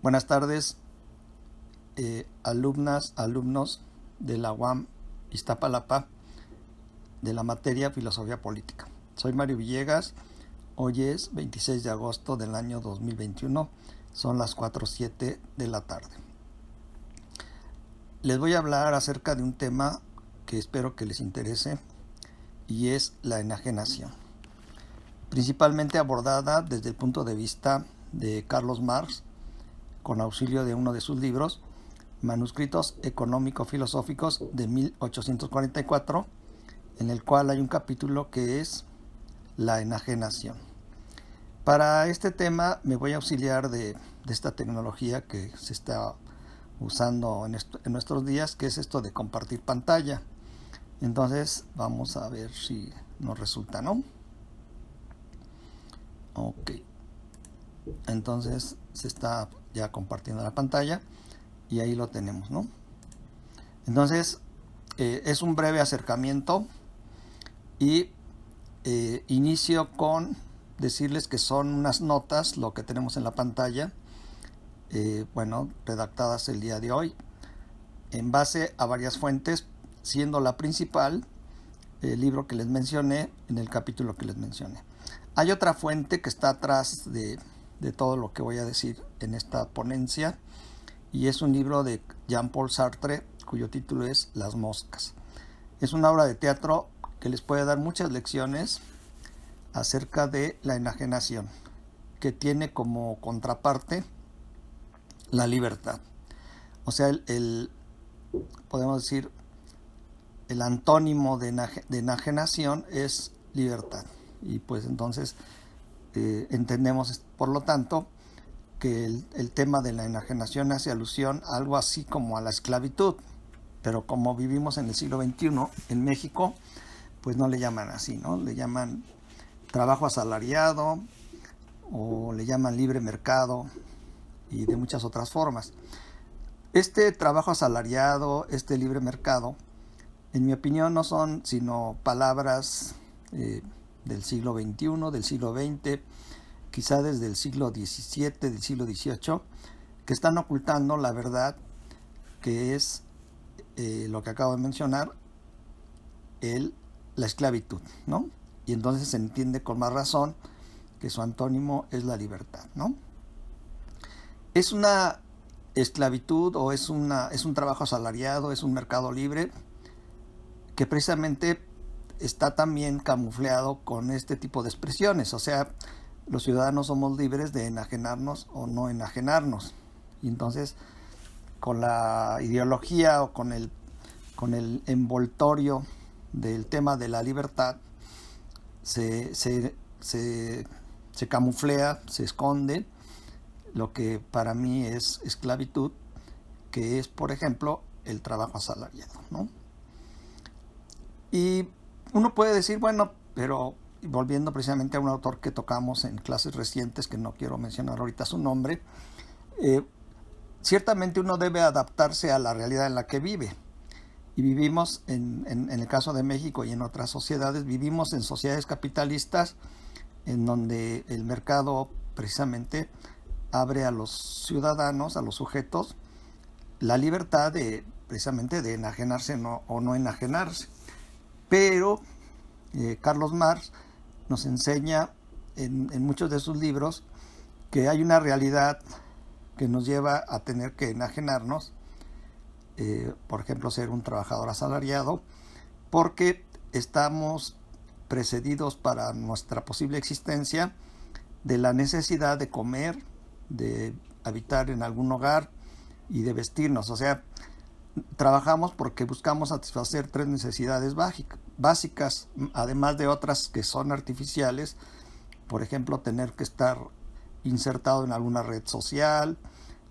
Buenas tardes, alumnos de la UAM Iztapalapa de la materia Filosofía Política. Soy Mario Villegas, hoy es 26 de agosto del año 2021, son las 4:07 de la tarde. Les voy a hablar acerca de un tema que espero que les interese y es la enajenación, principalmente abordada desde el punto de vista de Carlos Marx, con auxilio de uno de sus libros, Manuscritos Económico-Filosóficos de 1844, en el cual hay un capítulo que es la enajenación. Para este tema me voy a auxiliar de esta tecnología que se está usando en nuestros días, que es esto de compartir pantalla. Entonces vamos a ver si nos resulta, ¿no? Ok. Entonces se está ya compartiendo la pantalla y ahí lo tenemos, ¿no? Entonces es un breve acercamiento y inicio con decirles que son unas notas lo que tenemos en la pantalla, redactadas el día de hoy en base a varias fuentes, siendo la principal el libro que les mencioné en el capítulo que les mencioné. Hay otra fuente que está atrás de todo lo que voy a decir en esta ponencia, y es un libro de Jean-Paul Sartre cuyo título es Las moscas. Es una obra de teatro que les puede dar muchas lecciones acerca de la enajenación, que tiene como contraparte la libertad. O sea, podemos decir, el antónimo de enajenación es libertad. Y pues entonces entendemos, por lo tanto, que el tema de la enajenación hace alusión a algo así como a la esclavitud, pero como vivimos en el siglo XXI en México, pues no le llaman así, ¿no? Le llaman trabajo asalariado o le llaman libre mercado y de muchas otras formas. Este trabajo asalariado, este libre mercado, en mi opinión no son sino palabras del siglo XXI, del siglo XX, quizá desde el siglo XVII, del siglo XVIII, que están ocultando la verdad que es lo que acabo de mencionar, la esclavitud, ¿no? Y entonces se entiende con más razón que su antónimo es la libertad, ¿no? Es una esclavitud o es un trabajo asalariado, es un mercado libre que precisamente está también camufleado con este tipo de expresiones. O sea, los ciudadanos somos libres de enajenarnos o no enajenarnos. Y entonces, con la ideología o con el envoltorio del tema de la libertad, se camuflea, se esconde lo que para mí es esclavitud, que es, por ejemplo, el trabajo asalariado, ¿no? Y uno puede decir, bueno, pero volviendo precisamente a un autor que tocamos en clases recientes, que no quiero mencionar ahorita su nombre, ciertamente uno debe adaptarse a la realidad en la que vive. Y vivimos, en el caso de México y en otras sociedades, vivimos en sociedades capitalistas en donde el mercado precisamente abre a los ciudadanos, a los sujetos, la libertad precisamente de enajenarse o no enajenarse. Pero Carlos Marx nos enseña en muchos de sus libros que hay una realidad que nos lleva a tener que enajenarnos, por ejemplo, ser un trabajador asalariado, porque estamos precedidos para nuestra posible existencia de la necesidad de comer, de habitar en algún hogar y de vestirnos. O sea, trabajamos porque buscamos satisfacer tres necesidades básicas, además de otras que son artificiales. Por ejemplo, tener que estar insertado en alguna red social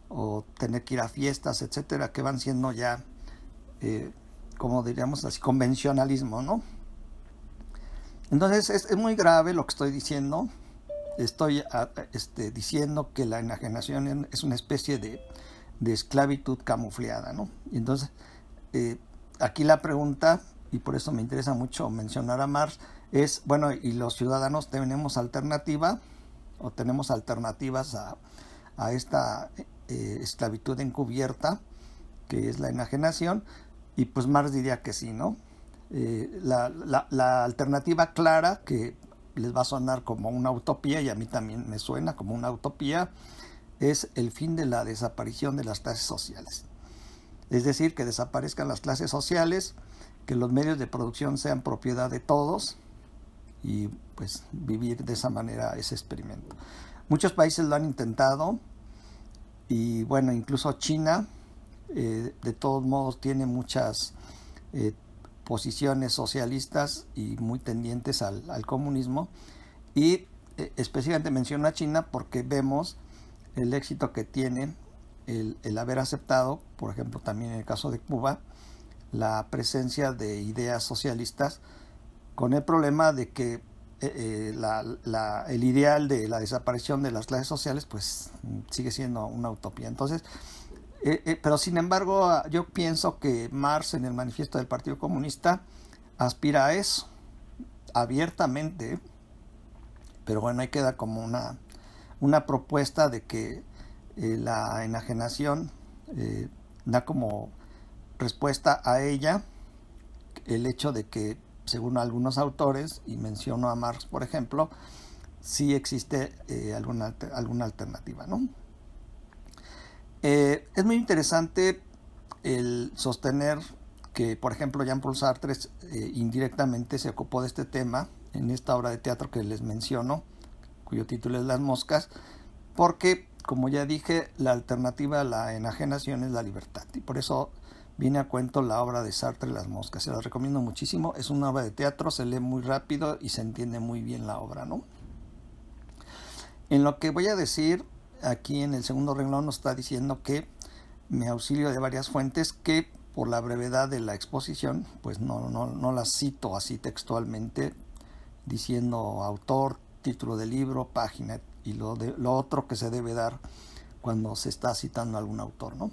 o tener que ir a fiestas, etcétera, que van siendo ya, como diríamos así, convencionalismo, ¿no? Entonces es muy grave lo que estoy diciendo. Estoy diciendo que la enajenación es una especie de esclavitud camufleada, ¿no? Y entonces, aquí la pregunta, y por eso me interesa mucho mencionar a Marx, es, bueno, ¿y los ciudadanos tenemos alternativa o tenemos alternativas a esta esclavitud encubierta, que es la enajenación, y pues Marx diría que sí, ¿no? La alternativa clara, que les va a sonar como una utopía, y a mí también me suena como una utopía, es el fin de la desaparición de las clases sociales. Es decir, que desaparezcan las clases sociales, que los medios de producción sean propiedad de todos, y pues vivir de esa manera ese experimento. Muchos países lo han intentado, y bueno, incluso China de todos modos tiene muchas posiciones socialistas y muy tendientes al comunismo, y específicamente menciono a China porque vemos el éxito que tiene el haber aceptado, por ejemplo también en el caso de Cuba, la presencia de ideas socialistas, con el problema de que el ideal de la desaparición de las clases sociales pues sigue siendo una utopía. Entonces, pero sin embargo yo pienso que Marx en el manifiesto del Partido Comunista aspira a eso abiertamente, pero bueno, ahí queda como una propuesta de que la enajenación da como respuesta a ella el hecho de que, según algunos autores, y menciono a Marx por ejemplo, sí existe alguna alternativa, ¿no? Es muy interesante el sostener que, por ejemplo, Jean-Paul Sartre indirectamente se ocupó de este tema en esta obra de teatro que les menciono, cuyo título es Las Moscas, porque, como ya dije, la alternativa a la enajenación es la libertad, y por eso viene a cuento la obra de Sartre, Las Moscas. Se la recomiendo muchísimo, es una obra de teatro, se lee muy rápido y se entiende muy bien la obra, ¿no? En lo que voy a decir aquí en el segundo renglón nos está diciendo que me auxilio de varias fuentes que, por la brevedad de la exposición, pues no las cito así textualmente, diciendo autor, título del libro, página y lo otro que se debe dar cuando se está citando a algún autor, ¿no?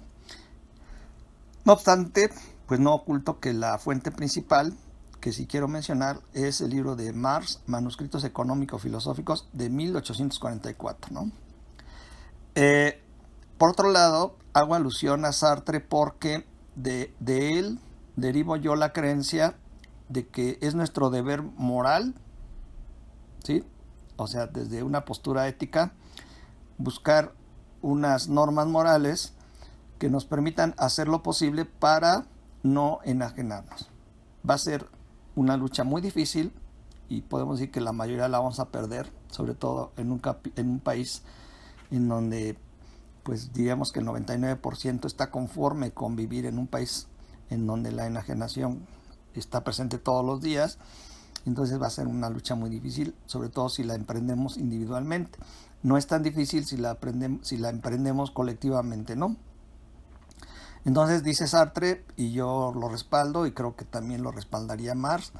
No obstante, pues no oculto que la fuente principal que sí quiero mencionar es el libro de Marx, Manuscritos Económico-Filosóficos, de 1844, ¿no? Por otro lado, hago alusión a Sartre porque de él derivo yo la creencia de que es nuestro deber moral, ¿sí? O sea, desde una postura ética, buscar unas normas morales que nos permitan hacer lo posible para no enajenarnos. Va a ser una lucha muy difícil y podemos decir que la mayoría la vamos a perder, sobre todo en un país en donde pues diríamos que el 99% está conforme con vivir en un país en donde la enajenación está presente todos los días. Entonces va a ser una lucha muy difícil, sobre todo si la emprendemos individualmente. No es tan difícil si la emprendemos colectivamente, ¿no? Entonces dice Sartre, y yo lo respaldo, y creo que también lo respaldaría Marx,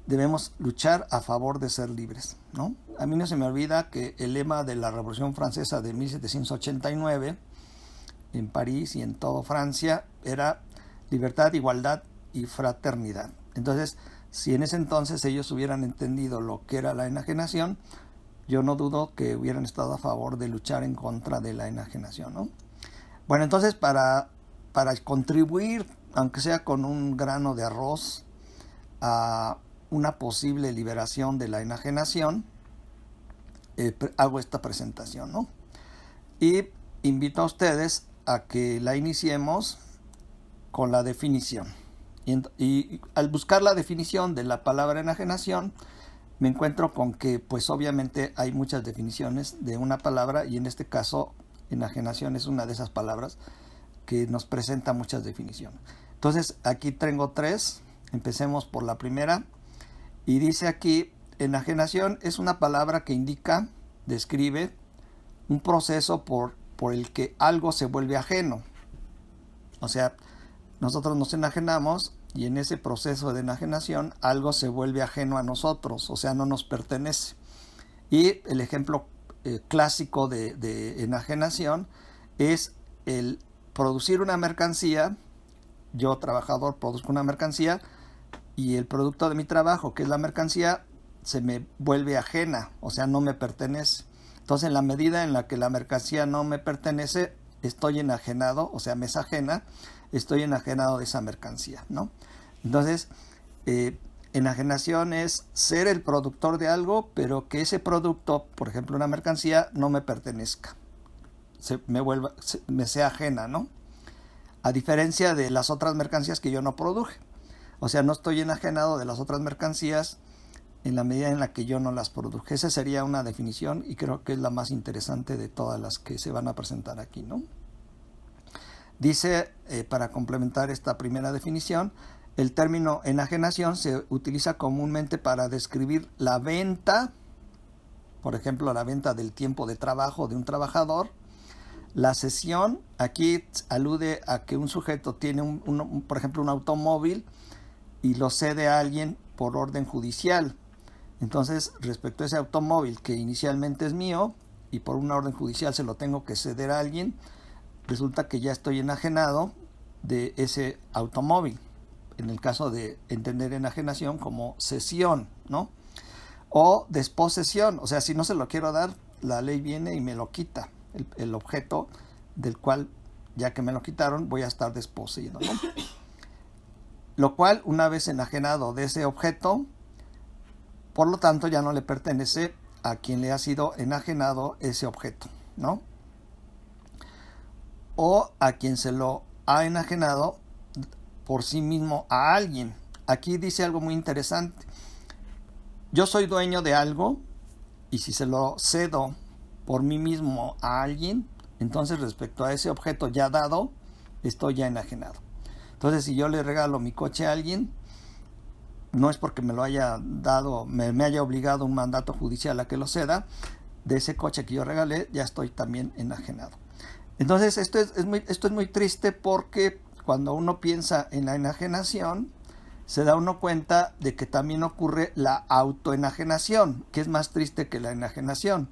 debemos luchar a favor de ser libres, ¿no? A mí no se me olvida que el lema de la Revolución Francesa de 1789 en París y en toda Francia era libertad, igualdad y fraternidad. Entonces, si en ese entonces ellos hubieran entendido lo que era la enajenación, yo no dudo que hubieran estado a favor de luchar en contra de la enajenación, ¿no? Bueno, entonces para contribuir, aunque sea con un grano de arroz, a una posible liberación de la enajenación, hago esta presentación, ¿no? Y invito a ustedes a que la iniciemos con la definición. Y al buscar la definición de la palabra enajenación, me encuentro con que pues obviamente hay muchas definiciones de una palabra, y en este caso enajenación es una de esas palabras que nos presenta muchas definiciones. Entonces aquí tengo tres. Empecemos por la primera, y dice aquí: enajenación es una palabra que indica, describe un proceso por el que algo se vuelve ajeno. O sea, nosotros nos enajenamos, y en ese proceso de enajenación algo se vuelve ajeno a nosotros, o sea, no nos pertenece. Y el ejemplo clásico de enajenación es el producir una mercancía. Yo, trabajador, produzco una mercancía, y el producto de mi trabajo, que es la mercancía, se me vuelve ajena, o sea, no me pertenece. Entonces, en la medida en la que la mercancía no me pertenece, estoy enajenado, o sea, me es ajena, estoy enajenado de esa mercancía, ¿no? Entonces, enajenación es ser el productor de algo, pero que ese producto, por ejemplo una mercancía, no me pertenezca, me sea ajena, ¿no? A diferencia de las otras mercancías que yo no produje. O sea, no estoy enajenado de las otras mercancías en la medida en la que yo no las produje. Esa sería una definición y creo que es la más interesante de todas las que se van a presentar aquí, ¿no? Dice, para complementar esta primera definición, el término enajenación se utiliza comúnmente para describir la venta, por ejemplo, la venta del tiempo de trabajo de un trabajador. La cesión, aquí alude a que un sujeto tiene, por ejemplo, un automóvil y lo cede a alguien por orden judicial. Entonces, respecto a ese automóvil que inicialmente es mío y por una orden judicial se lo tengo que ceder a alguien, resulta que ya estoy enajenado de ese automóvil. En el caso de entender enajenación como cesión, ¿no? O desposesión, o sea, si no se lo quiero dar, la ley viene y me lo quita, el objeto del cual, ya que me lo quitaron, voy a estar desposeído, ¿no? Lo cual, una vez enajenado de ese objeto, por lo tanto ya no le pertenece a quien le ha sido enajenado ese objeto, ¿no? O a quien se lo ha enajenado por sí mismo a alguien. Aquí dice algo muy interesante. Yo soy dueño de algo y si se lo cedo por mí mismo a alguien, entonces respecto a ese objeto ya dado, estoy ya enajenado. Entonces, si yo le regalo mi coche a alguien, no es porque me lo haya dado, me haya obligado un mandato judicial a que lo ceda, de ese coche que yo regalé, ya estoy también enajenado. Entonces, esto es muy triste porque cuando uno piensa en la enajenación, se da uno cuenta de que también ocurre la autoenajenación, que es más triste que la enajenación.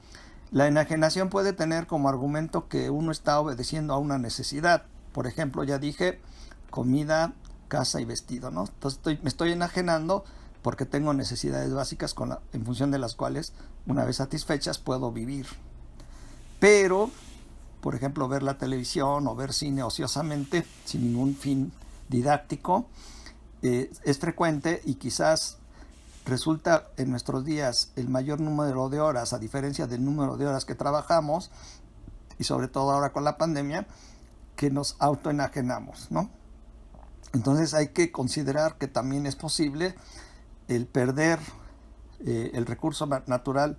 La enajenación puede tener como argumento que uno está obedeciendo a una necesidad. Por ejemplo, ya dije, comida, casa y vestido, ¿no? Entonces me estoy enajenando porque tengo necesidades básicas en función de las cuales, una vez satisfechas, puedo vivir. Pero, por ejemplo, ver la televisión o ver cine ociosamente, sin ningún fin didáctico, es frecuente y quizás resulta en nuestros días el mayor número de horas, a diferencia del número de horas que trabajamos, y sobre todo ahora con la pandemia, que nos autoenajenamos, ¿no? Entonces hay que considerar que también es posible el perder el recurso natural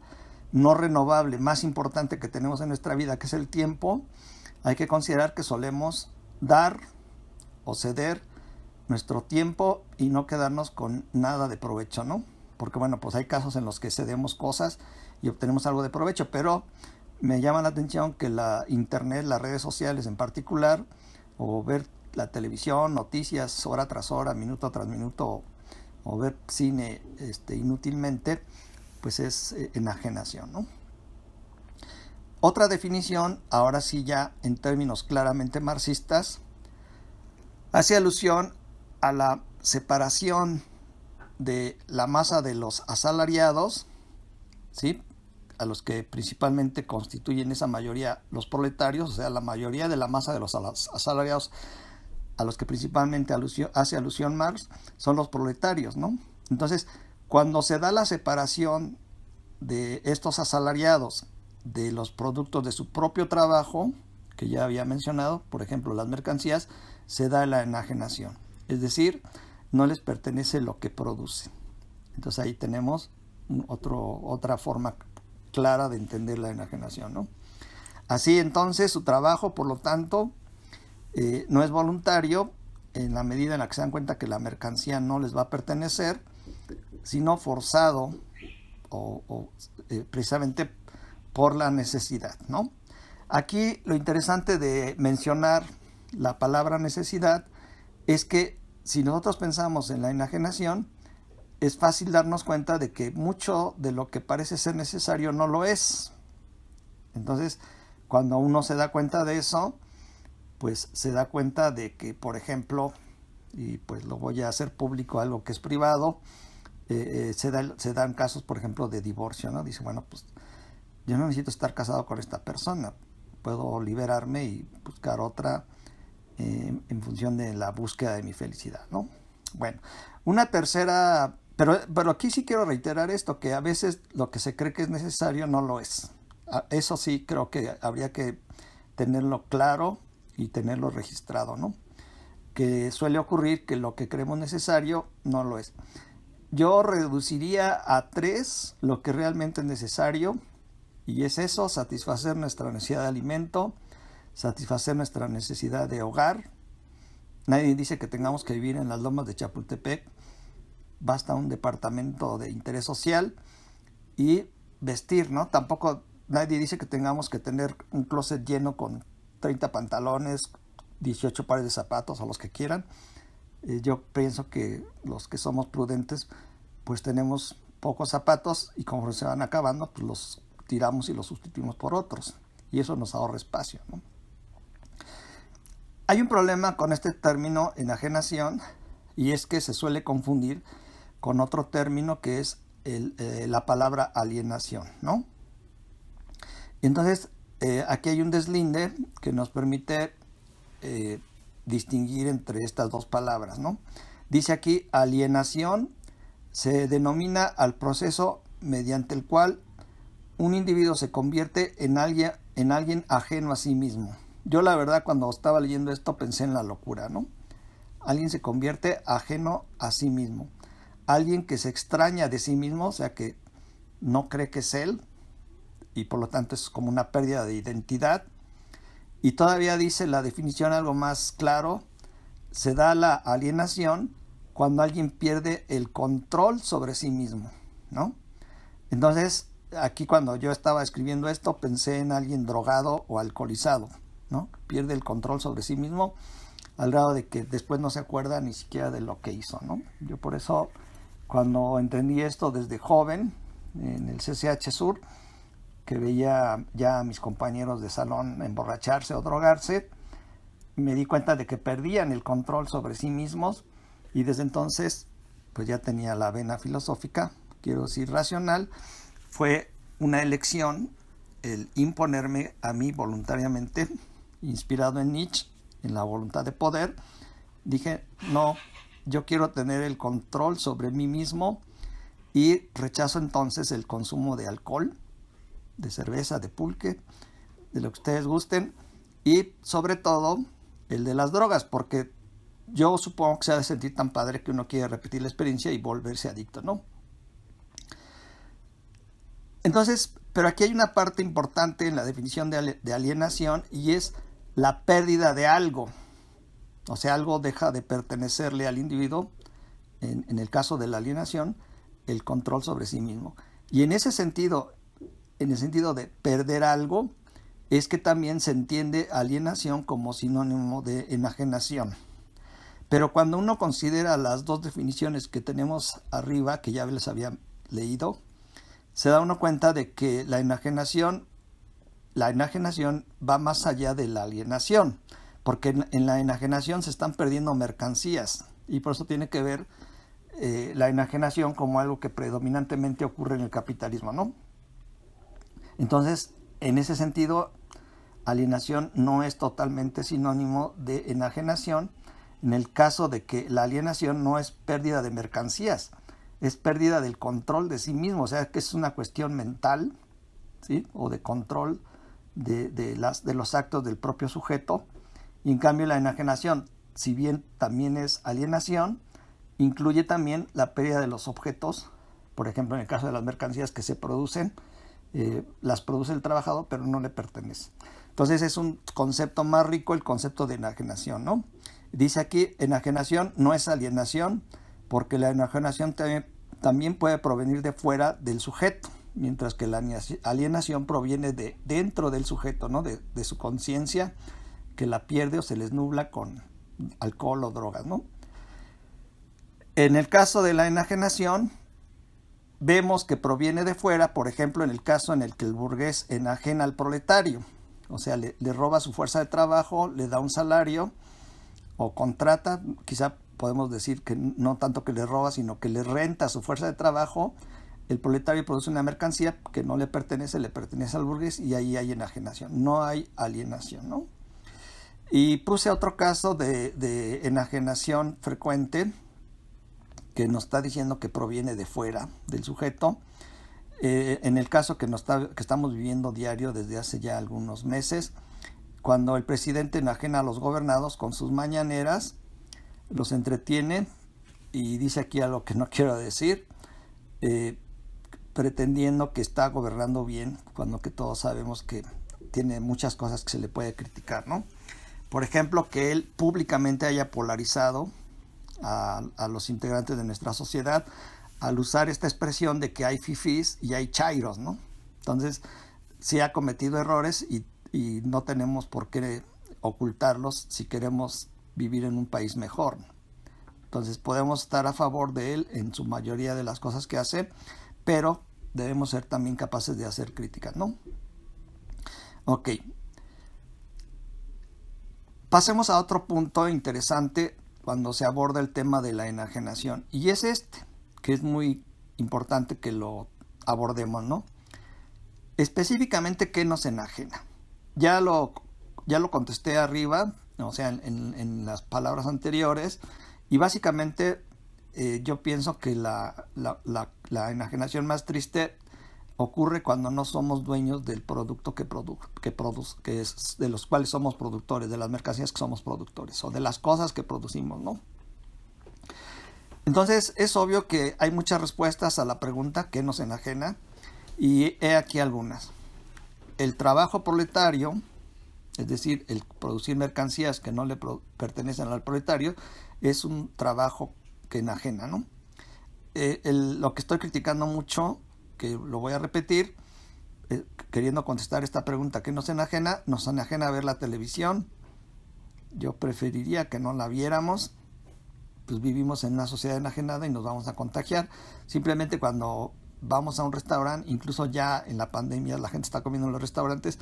no renovable más importante que tenemos en nuestra vida, que es el tiempo. Hay que considerar que solemos dar o ceder nuestro tiempo y no quedarnos con nada de provecho, ¿no? Porque bueno, pues hay casos en los que cedemos cosas y obtenemos algo de provecho, pero me llama la atención que la internet, las redes sociales en particular, o ver la televisión, noticias hora tras hora, minuto tras minuto, o ver cine inútilmente, pues es enajenación, ¿no? Otra definición, ahora sí ya en términos claramente marxistas, hace alusión a la separación de la masa de los asalariados, ¿sí?, a los que principalmente constituyen esa mayoría los proletarios, o sea, la mayoría de la masa de los asalariados a los que principalmente hace alusión Marx, son los proletarios, ¿no? Entonces, cuando se da la separación de estos asalariados de los productos de su propio trabajo, que ya había mencionado, por ejemplo, las mercancías, se da la enajenación. Es decir, no les pertenece lo que producen. Entonces ahí tenemos otra forma clara de entender la enajenación, ¿no? Así entonces su trabajo, por lo tanto, no es voluntario en la medida en la que se dan cuenta que la mercancía no les va a pertenecer, sino forzado precisamente por la necesidad, ¿no? Aquí lo interesante de mencionar la palabra necesidad es que si nosotros pensamos en la enajenación, es fácil darnos cuenta de que mucho de lo que parece ser necesario no lo es. Entonces, cuando uno se da cuenta de eso, pues se da cuenta de que, por ejemplo, y pues lo voy a hacer público algo que es privado, se dan casos, por ejemplo, de divorcio, ¿no? Dice, bueno, pues yo no necesito estar casado con esta persona, puedo liberarme y buscar otra en función de la búsqueda de mi felicidad, ¿no? Bueno, una tercera, pero aquí sí quiero reiterar esto, que a veces lo que se cree que es necesario no lo es. Eso sí creo que habría que tenerlo claro y tenerlo registrado, ¿no? Que suele ocurrir que lo que creemos necesario no lo es. Yo reduciría a 3 lo que realmente es necesario, y es eso: satisfacer nuestra necesidad de alimento, satisfacer nuestra necesidad de hogar. Nadie dice que tengamos que vivir en las lomas de Chapultepec, basta un departamento de interés social, y vestir, ¿no? Tampoco nadie dice que tengamos que tener un closet lleno con 30 pantalones, 18 pares de zapatos o los que quieran. Yo pienso que los que somos prudentes pues tenemos pocos zapatos, y conforme se van acabando pues los tiramos y los sustituimos por otros, y eso nos ahorra espacio, ¿no? Hay un problema con este término enajenación, y es que se suele confundir con otro término que es la palabra alienación, ¿no? Entonces aquí hay un deslinde que nos permite distinguir entre estas dos palabras, ¿no? Dice aquí: alienación se denomina al proceso mediante el cual un individuo se convierte en alguien ajeno a sí mismo. Yo la verdad cuando estaba leyendo esto pensé en la locura, ¿no? Alguien se convierte ajeno a sí mismo. Alguien que se extraña de sí mismo, o sea que no cree que es él, y por lo tanto es como una pérdida de identidad. Y todavía dice la definición algo más claro: se da la alienación cuando alguien pierde el control sobre sí mismo, ¿no? Entonces, aquí cuando yo estaba escribiendo esto, pensé en alguien drogado o alcoholizado, ¿no? Pierde el control sobre sí mismo al grado de que después no se acuerda ni siquiera de lo que hizo, ¿no? Yo por eso, cuando entendí esto desde joven, en el CCH Sur, que veía ya a mis compañeros de salón emborracharse o drogarse, me di cuenta de que perdían el control sobre sí mismos, y desde entonces pues ya tenía la vena filosófica, quiero decir racional. Fue una elección el imponerme a mí voluntariamente, inspirado en Nietzsche, en la voluntad de poder. Dije, no, yo quiero tener el control sobre mí mismo, y rechazo entonces el consumo de alcohol, de cerveza, de pulque, de lo que ustedes gusten, y sobre todo el de las drogas, porque yo supongo que se ha de sentir tan padre que uno quiere repetir la experiencia y volverse adicto, ¿no? Entonces, pero aquí hay una parte importante en la definición de alienación, y es la pérdida de algo. O sea, algo deja de pertenecerle al individuo, en el caso de la alienación, el control sobre sí mismo. Y en ese sentido, en el sentido de perder algo, es que también se entiende alienación como sinónimo de enajenación. Pero cuando uno considera las dos definiciones que tenemos arriba, que ya les había leído, se da uno cuenta de que la enajenación va más allá de la alienación, porque en la enajenación se están perdiendo mercancías, y por eso tiene que ver la enajenación como algo que predominantemente ocurre en el capitalismo, ¿no? Entonces, en ese sentido, alienación no es totalmente sinónimo de enajenación, en el caso de que la alienación no es pérdida de mercancías, es pérdida del control de sí mismo, o sea que es una cuestión mental, ¿sí? O de control de los actos del propio sujeto. Y en cambio la enajenación, si bien también es alienación, incluye también la pérdida de los objetos. Por ejemplo, en el caso de las mercancías que se producen, las produce el trabajador, pero no le pertenece. Entonces es un concepto más rico el concepto de enajenación, ¿no? Dice aquí, enajenación no es alienación, porque la enajenación también puede provenir de fuera del sujeto, mientras que la alienación proviene de dentro del sujeto, ¿no? De su conciencia, que la pierde o se les nubla con alcohol o drogas, ¿no? En el caso de la enajenación, vemos que proviene de fuera, por ejemplo, en el caso en el que el burgués enajena al proletario, o sea, le roba su fuerza de trabajo, le da un salario o contrata, quizá podemos decir que no tanto que le roba, sino que le renta su fuerza de trabajo el proletario produce una mercancía que no le pertenece al burgués y ahí hay enajenación, no hay alienación, ¿no? Y puse otro caso de enajenación frecuente que nos está diciendo que proviene de fuera del sujeto. En el caso que estamos viviendo diario desde hace ya algunos meses, cuando el presidente enajena a los gobernados con sus mañaneras, los entretiene y dice aquí algo que no quiero decir, pretendiendo que está gobernando bien, cuando que todos sabemos que tiene muchas cosas que se le puede criticar, ¿no? Por ejemplo, que él públicamente haya polarizado a los integrantes de nuestra sociedad al usar esta expresión de que hay fifís y hay chairos, ¿no? Entonces, sí ha cometido errores y no tenemos por qué ocultarlos si queremos vivir en un país mejor. Entonces, podemos estar a favor de él en su mayoría de las cosas que hace, pero debemos ser también capaces de hacer críticas, ¿no? Ok. Pasemos a otro punto interesante cuando se aborda el tema de la enajenación, y es que es muy importante que lo abordemos, ¿no? Específicamente, ¿qué nos enajena? Ya lo contesté arriba, o sea, en las palabras anteriores, y básicamente yo pienso que la enajenación más triste ocurre cuando no somos dueños del producto que es de los cuales somos productores, de las mercancías que somos productores o de las cosas que producimos, ¿no? Entonces es obvio que hay muchas respuestas a la pregunta ¿qué nos enajena? Y he aquí algunas. El trabajo proletario, es decir, el producir mercancías que no le pertenecen al proletario, es un trabajo que enajena, ¿no? Lo que estoy criticando mucho, que lo voy a repetir, queriendo contestar esta pregunta ¿qué nos enajena? Nos enajena ver la televisión. Yo preferiría que no la viéramos, pues vivimos en una sociedad enajenada y nos vamos a contagiar. Simplemente cuando vamos a un restaurante, incluso ya en la pandemia la gente está comiendo en los restaurantes,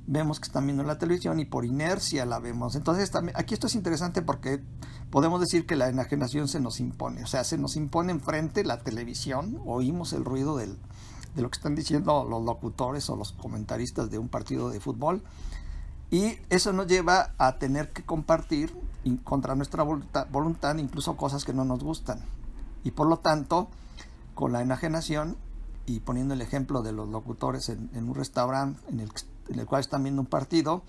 vemos que están viendo la televisión y por inercia la vemos. Entonces también, aquí esto es interesante porque podemos decir que la enajenación se nos impone, o sea, se nos impone enfrente la televisión, oímos el ruido de lo que están diciendo los locutores o los comentaristas de un partido de fútbol, y eso nos lleva a tener que compartir contra nuestra voluntad incluso cosas que no nos gustan, y por lo tanto con la enajenación, y poniendo el ejemplo de los locutores en un restaurante en el cual están viendo un partido,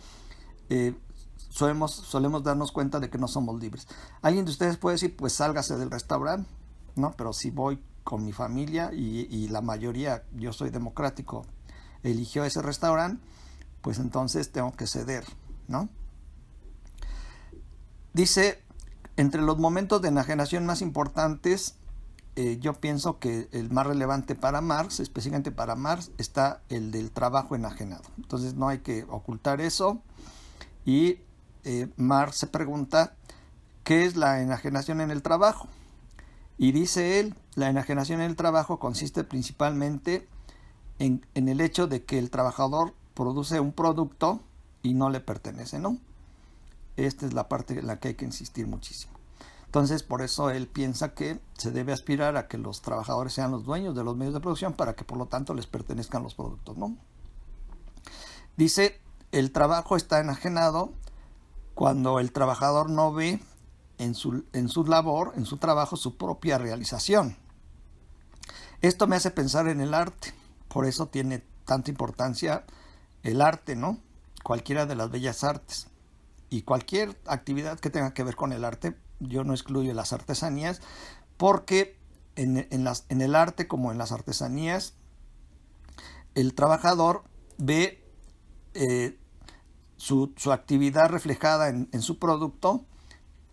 solemos darnos cuenta de que no somos libres. Alguien de ustedes puede decir, pues sálgase del restaurante, ¿no? Pero si voy con mi familia y la mayoría, yo soy democrático, eligió ese restaurante, pues entonces tengo que ceder, ¿no? Dice, entre los momentos de enajenación más importantes, yo pienso que el más relevante para Marx, específicamente para Marx, está el del trabajo enajenado. Entonces no hay que ocultar eso. Y Marx se pregunta, ¿qué es la enajenación en el trabajo? Y dice él, la enajenación en el trabajo consiste principalmente en el hecho de que el trabajador produce un producto y no le pertenece, ¿no? Esta es la parte en la que hay que insistir muchísimo. Entonces, por eso él piensa que se debe aspirar a que los trabajadores sean los dueños de los medios de producción para que por lo tanto les pertenezcan los productos, ¿no? Dice, el trabajo está enajenado cuando el trabajador no ve en su labor, en su trabajo, su propia realización. Esto me hace pensar en el arte, por eso tiene tanta importancia el arte, ¿no? Cualquiera de las bellas artes y cualquier actividad que tenga que ver con el arte. Yo no excluyo las artesanías, porque en el arte como en las artesanías, el trabajador ve su actividad reflejada en su producto,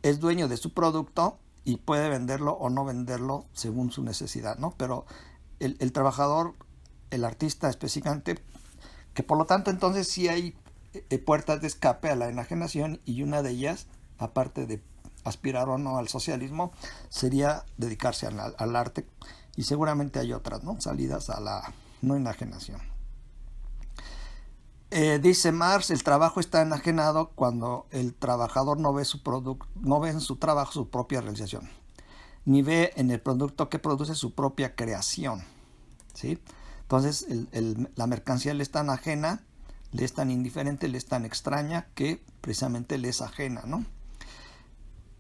es dueño de su producto y puede venderlo o no venderlo según su necesidad, ¿no? Pero el trabajador, el artista específicamente, que por lo tanto entonces sí hay puertas de escape a la enajenación, y una de ellas, aparte de aspirar o no al socialismo, sería dedicarse al arte, y seguramente hay otras, ¿no? Salidas a la no enajenación. Dice Marx, el trabajo está enajenado cuando el trabajador no ve en su trabajo su propia realización, ni ve en el producto que produce su propia creación. ¿sí? Entonces la mercancía le es tan ajena, le es tan indiferente, le es tan extraña que precisamente le es ajena, ¿no?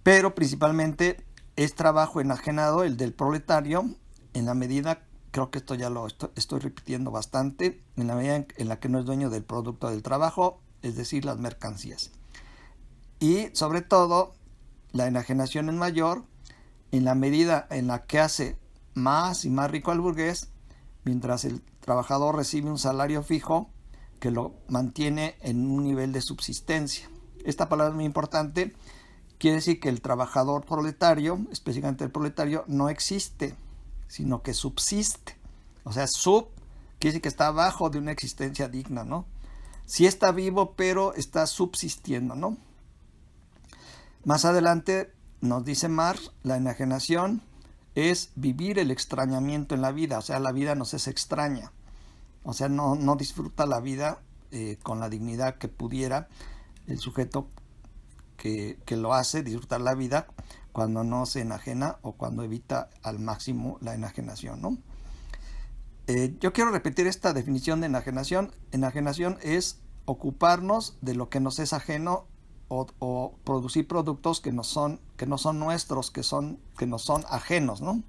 Pero principalmente es trabajo enajenado el del proletario, en la medida, creo que esto ya lo estoy repitiendo bastante, en la medida en la que no es dueño del producto del trabajo, es decir, las mercancías. Y sobre todo, la enajenación es mayor en la medida en la que hace más y más rico al burgués, mientras el trabajador recibe un salario fijo que lo mantiene en un nivel de subsistencia. Esta palabra es muy importante. Quiere decir que el trabajador proletario, específicamente el proletario, no existe, sino que subsiste. O sea, quiere decir que está abajo de una existencia digna, ¿no? Sí está vivo, pero está subsistiendo, ¿no? Más adelante nos dice Marx, la enajenación es vivir el extrañamiento en la vida. O sea, la vida nos es extraña. O sea, no disfruta la vida con la dignidad que pudiera el sujeto que lo hace disfrutar la vida cuando no se enajena o cuando evita al máximo la enajenación, ¿no? Yo quiero repetir esta definición de enajenación. Enajenación es ocuparnos de lo que nos es ajeno o producir productos que no son nuestros, que nos son ajenos, ¿no?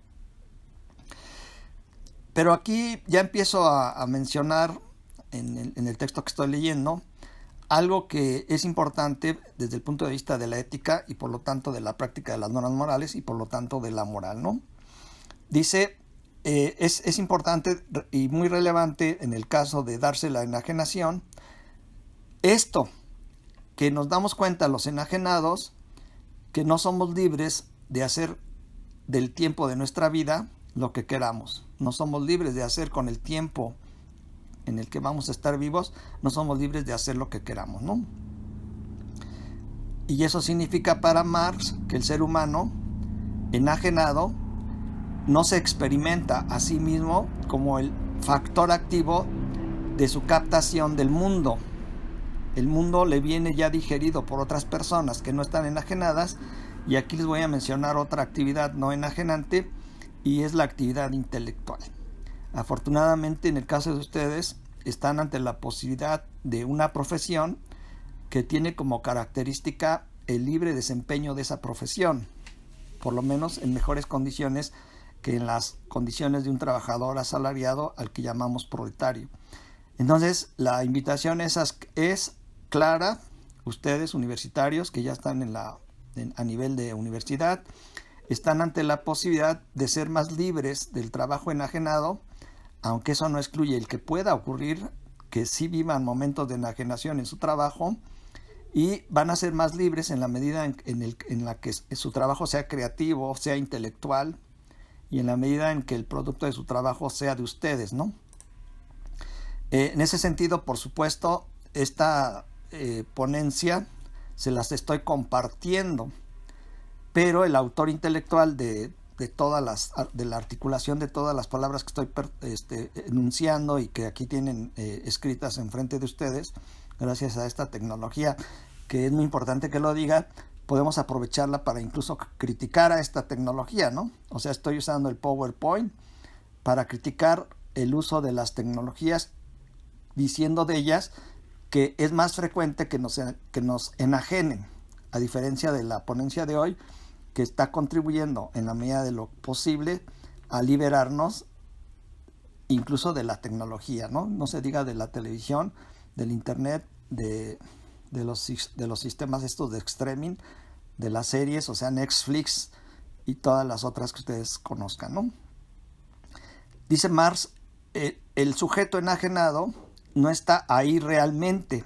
Pero aquí ya empiezo a mencionar en el texto que estoy leyendo algo que es importante desde el punto de vista de la ética y por lo tanto de la práctica de las normas morales y por lo tanto de la moral, ¿no? Dice, es importante y muy relevante en el caso de darse la enajenación, esto, que nos damos cuenta los enajenados, que no somos libres de hacer del tiempo de nuestra vida lo que queramos. No somos libres de hacer con el tiempo en el que vamos a estar vivos, no somos libres de hacer lo que queramos, ¿no? Y eso significa para Marx que el ser humano enajenado no se experimenta a sí mismo como el factor activo de su captación del mundo. El mundo le viene ya digerido por otras personas que no están enajenadas, y aquí les voy a mencionar otra actividad no enajenante, y es la actividad intelectual. Afortunadamente, en el caso de ustedes, están ante la posibilidad de una profesión que tiene como característica el libre desempeño de esa profesión, por lo menos en mejores condiciones que en las condiciones de un trabajador asalariado al que llamamos proletario. Entonces, la invitación es clara. Ustedes, universitarios, que ya están a nivel de universidad, están ante la posibilidad de ser más libres del trabajo enajenado, aunque eso no excluye el que pueda ocurrir que sí vivan momentos de enajenación en su trabajo, y van a ser más libres en la medida en la que su trabajo sea creativo, sea intelectual, y en la medida en que el producto de su trabajo sea de ustedes, ¿no? En ese sentido, por supuesto, esta ponencia se las estoy compartiendo, pero el autor intelectual de la articulación de todas las palabras que estoy enunciando y que aquí tienen escritas enfrente de ustedes, gracias a esta tecnología, que es muy importante que lo diga, podemos aprovecharla para incluso criticar a esta tecnología, ¿no? O sea, estoy usando el PowerPoint para criticar el uso de las tecnologías, diciendo de ellas que es más frecuente que nos enajenen, a diferencia de la ponencia de hoy, que está contribuyendo en la medida de lo posible a liberarnos incluso de la tecnología, ¿no? No se diga de la televisión, del internet, de los sistemas estos de streaming, de las series, o sea, Netflix y todas las otras que ustedes conozcan, ¿no? Dice Marx, el sujeto enajenado no está ahí realmente.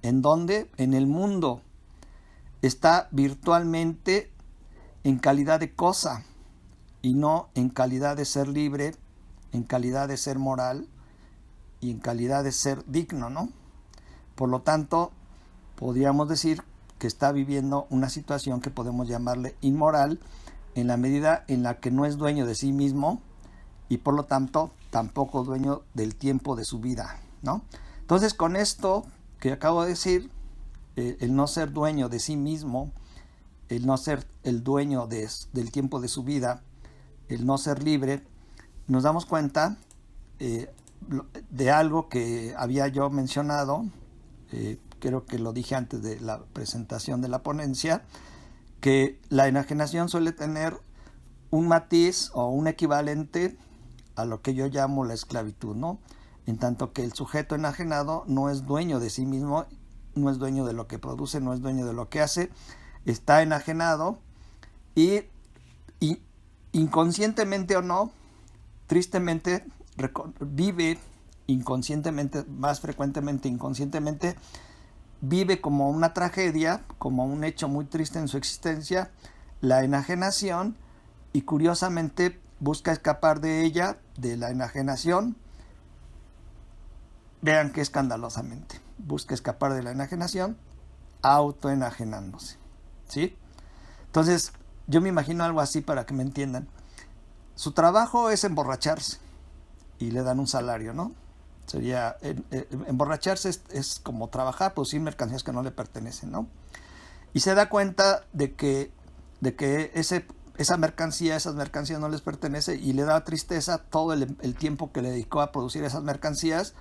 ¿En dónde? En el mundo. Está virtualmente en calidad de cosa y no en calidad de ser libre, en calidad de ser moral y en calidad de ser digno, ¿no? Por lo tanto, podríamos decir que está viviendo una situación que podemos llamarle inmoral, en la medida en la que no es dueño de sí mismo y por lo tanto tampoco dueño del tiempo de su vida, ¿no? Entonces, con esto que acabo de decir, el no ser dueño de sí mismo, el no ser el dueño del tiempo de su vida, el no ser libre, nos damos cuenta de algo que había yo mencionado, creo que lo dije antes de la presentación de la ponencia, que la enajenación suele tener un matiz o un equivalente a lo que yo llamo la esclavitud, ¿no? En tanto que el sujeto enajenado no es dueño de sí mismo, no es dueño de lo que produce, no es dueño de lo que hace, está enajenado y inconscientemente o no, tristemente vive inconscientemente, más frecuentemente inconscientemente, vive como una tragedia, como un hecho muy triste en su existencia, la enajenación, y curiosamente busca escapar de ella, de la enajenación. Vean qué escandalosamente, busca escapar de la enajenación autoenajenándose, ¿sí? Entonces, yo me imagino algo así para que me entiendan. Su trabajo es emborracharse y le dan un salario, ¿no? Sería, emborracharse es como trabajar, producir mercancías que no le pertenecen, ¿no? Y se da cuenta de que esas mercancías no les pertenece y le da tristeza todo el tiempo que le dedicó a producir esas mercancías.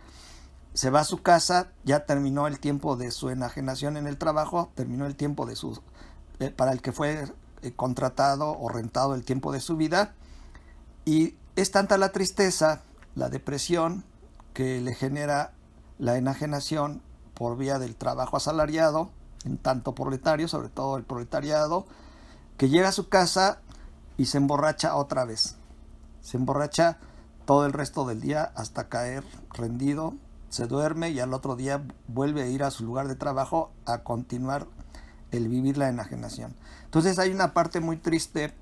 Se va a su casa, ya terminó el tiempo de su enajenación en el trabajo, terminó el tiempo de para el que fue contratado o rentado el tiempo de su vida, y es tanta la tristeza, la depresión que le genera la enajenación por vía del trabajo asalariado, en tanto proletario, sobre todo el proletariado, que llega a su casa y se emborracha otra vez. Se emborracha todo el resto del día hasta caer rendido, se duerme y al otro día vuelve a ir a su lugar de trabajo a continuar el vivir la enajenación. Entonces hay una parte muy triste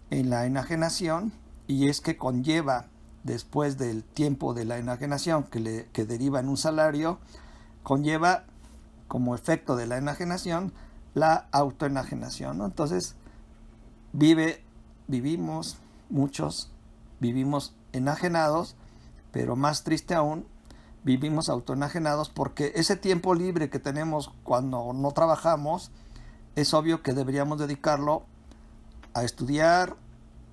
en la enajenación, y es que conlleva, después del tiempo de la enajenación que deriva en un salario, conlleva como efecto de la enajenación la autoenajenación, ¿no? Entonces muchos vivimos enajenados, pero más triste aún, vivimos autoenajenados, porque ese tiempo libre que tenemos cuando no trabajamos, es obvio que deberíamos dedicarlo a estudiar,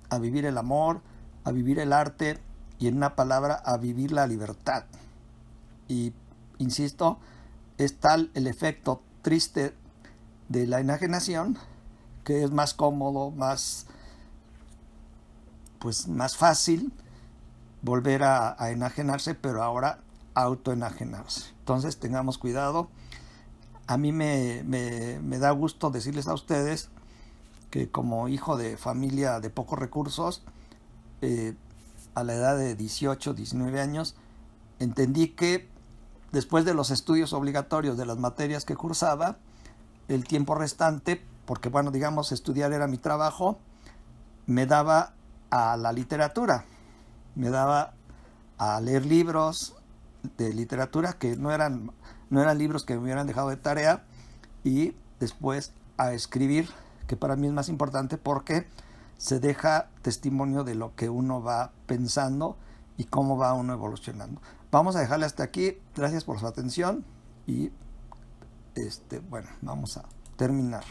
a vivir el amor, a vivir el arte y, en una palabra, a vivir la libertad. Y, insisto, es tal el efecto triste de la enajenación que es más cómodo, más fácil volver a enajenarse, pero ahora autoenajenarse. Entonces tengamos cuidado. A mí me da gusto decirles a ustedes que, como hijo de familia de pocos recursos, a la edad de 18, 19 años, entendí que después de los estudios obligatorios de las materias que cursaba, el tiempo restante, porque bueno, digamos, estudiar era mi trabajo, me daba a la literatura, me daba a leer libros de literatura que no eran libros que me hubieran dejado de tarea, y después a escribir, que para mí es más importante porque se deja testimonio de lo que uno va pensando y cómo va uno evolucionando. Vamos a dejarle hasta aquí. Gracias por su atención y bueno, vamos a terminar.